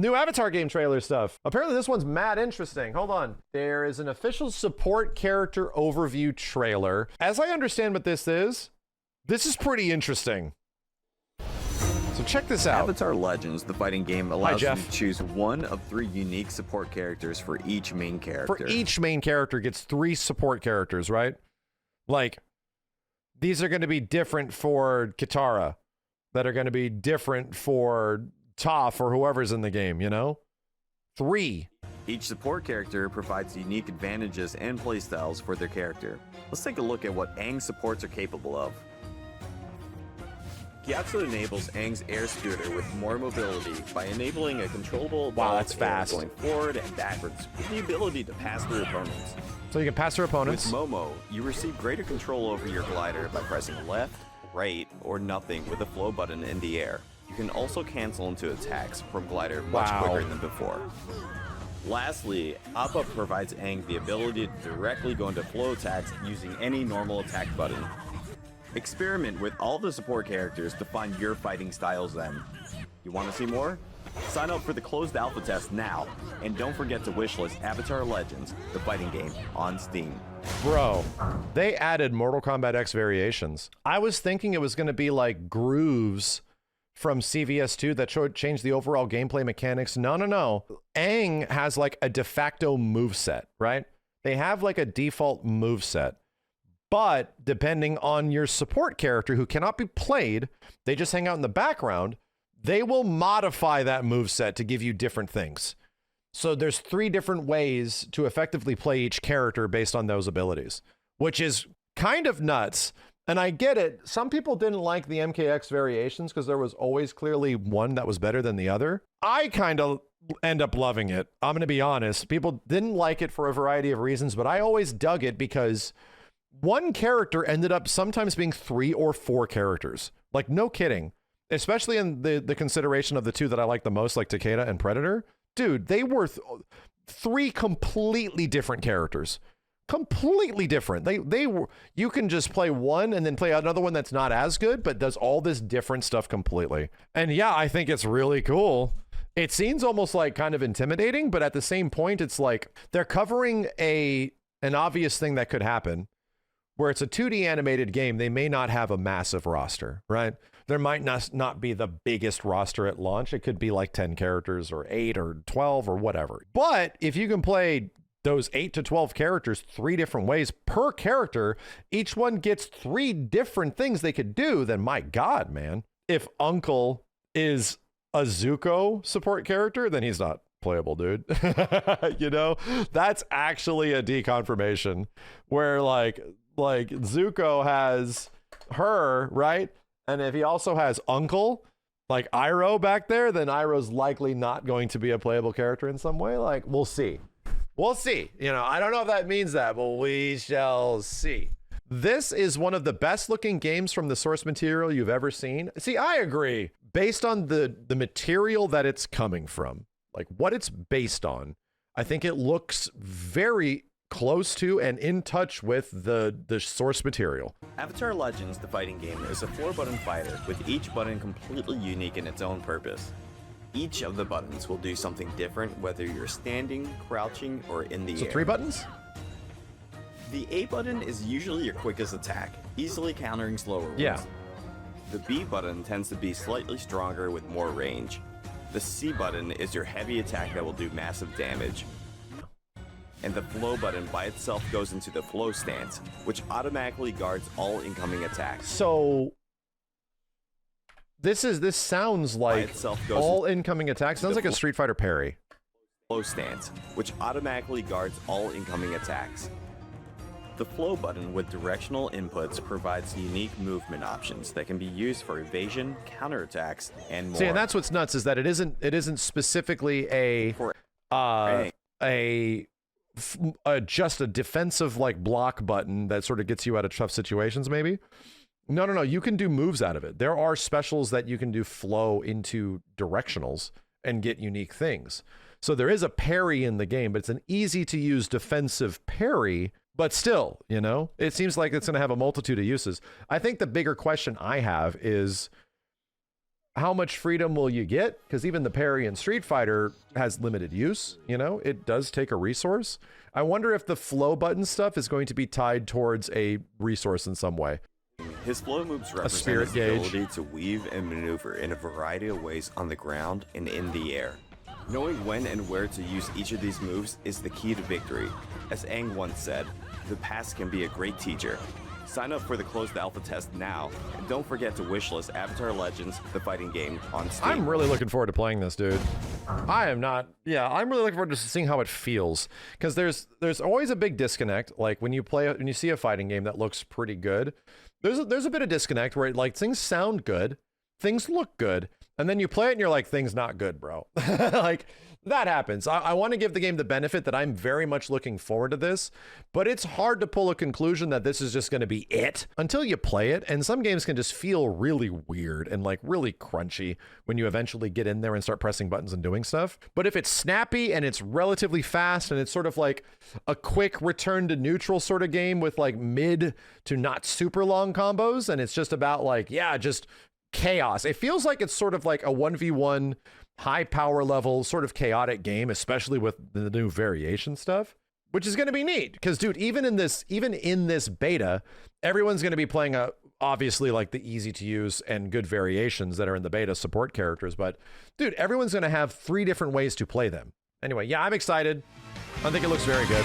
New Avatar game trailer stuff. Apparently this one's mad interesting. Hold on. There is an official support character overview trailer. As I understand what this is pretty interesting. So check this out. Avatar Legends, the fighting game, allows you to choose one of 3 unique support characters for each main character. For each main character gets 3 support characters, right? Like, these are going to be different for Katara, that are going to be different for Toph or whoever's in the game, you know? 3. Each support character provides unique advantages and playstyles for their character. Let's take a look at what Aang's supports are capable of. Gyatso enables Aang's air scooter with more mobility by enabling a controllable that's fast. going forward and backwards with the ability to pass through opponents. So you can pass through opponents. With Momo, you receive greater control over your glider by pressing left, right, or nothing with the flow button in the air. You can also cancel into attacks from glider much quicker than before. Lastly, Appa provides Aang the ability to directly go into flow attacks using any normal attack button. Experiment with all the support characters to find your fighting styles then. You want to see more? Sign up for the closed alpha test now, and don't forget to wishlist Avatar Legends, the fighting game, on Steam. Bro, they added Mortal Kombat X variations. I was thinking it was going to be like grooves from CVS2 that changed the overall gameplay mechanics. No. Aang has like a de facto moveset, right? They have like a default moveset. But depending on your support character who cannot be played, they just hang out in the background, they will modify that moveset to give you different things. So there's 3 different ways to effectively play each character based on those abilities, which is kind of nuts. And I get it. Some people didn't like the MKX variations because there was always clearly one that was better than the other. I kind of end up loving it. I'm going to be honest. People didn't like it for a variety of reasons, but I always dug it because one character ended up sometimes being 3 or 4 characters. Like, no kidding. Especially in the consideration of the 2 that I like the most, like Takeda and Predator. Dude, they were 3 completely different characters. Completely different. They were, you can just play one and then play another one that's not as good, but does all this different stuff completely. And yeah, I think it's really cool. It seems almost like kind of intimidating, but at the same point, it's like they're covering an obvious thing that could happen. Where it's a 2D animated game, they may not have a massive roster, right? There might not be the biggest roster at launch. It could be like 10 characters or 8 or 12 or whatever. But if you can play those 8 to 12 characters 3 different ways per character, each one gets 3 different things they could do, then my God, man. If Uncle is a Zuko support character, then he's not playable, dude. You know, that's actually a deconfirmation where like Zuko has her, right? And if he also has Uncle, like Iroh back there, then Iroh's likely not going to be a playable character in some way. Like, we'll see. We'll see. You know, I don't know if that means that, but we shall see. This is one of the best looking games from the source material you've ever seen. See, I agree. Based on the material that it's coming from, like what it's based on, I think it looks very close to and in touch with the source material. Avatar Legends, the fighting game, is a 4-button fighter, with each button completely unique in its own purpose. Each of the buttons will do something different whether you're standing, crouching, or in the air. So 3 buttons? The A button is usually your quickest attack, easily countering slower ones. Yeah. The B button tends to be slightly stronger with more range. The C button is your heavy attack that will do massive damage. And the flow button by itself goes into the flow stance, which automatically guards all incoming attacks. So this sounds like all incoming attacks. Sounds like a Street Fighter parry. Flow stance, which automatically guards all incoming attacks. The flow button with directional inputs provides unique movement options that can be used for evasion, counterattacks, and more. See, and that's what's nuts is that it isn't specifically just a defensive like block button that sort of gets you out of tough situations maybe. No. You can do moves out of it. There are specials that you can do flow into directionals and get unique things. So there is a parry in the game, but it's an easy to use defensive parry, but still, you know, it seems like it's going to have a multitude of uses. I think the bigger question I have is how much freedom will you get? Because even the parry in Street Fighter has limited use, you know? It does take a resource. I wonder if the flow button stuff is going to be tied towards a resource in some way. His flow moves represent spirit his gauge. ability to weave and maneuver in a variety of ways on the ground and in the air. Knowing when and where to use each of these moves is the key to victory. As Aang once said, the past can be a great teacher. Sign up for the closed alpha test now, and don't forget to wishlist Avatar Legends, the fighting game, on Steam. I'm really looking forward to playing this, dude. I'm really looking forward to seeing how it feels, because there's always a big disconnect. Like when you see a fighting game that looks pretty good, there's a bit of disconnect where like things sound good, things look good, and then you play it and you're like, things not good, bro. Like that happens. I want to give the game the benefit that I'm very much looking forward to this, but it's hard to pull a conclusion that this is just going to be it until you play it. And some games can just feel really weird and like really crunchy when you eventually get in there and start pressing buttons and doing stuff. But if it's snappy and it's relatively fast and it's sort of like a quick return to neutral sort of game with like mid to not super long combos, and it's just about like, yeah, just chaos. It feels like it's sort of like a 1v1 high power level sort of chaotic game, especially with the new variation stuff, which is going to be neat because dude, even in this beta, everyone's going to be playing obviously like the easy to use and good variations that are in the beta support characters, but dude, everyone's going to have 3 different ways to play them. Anyway, yeah, I'm excited. I think it looks very good.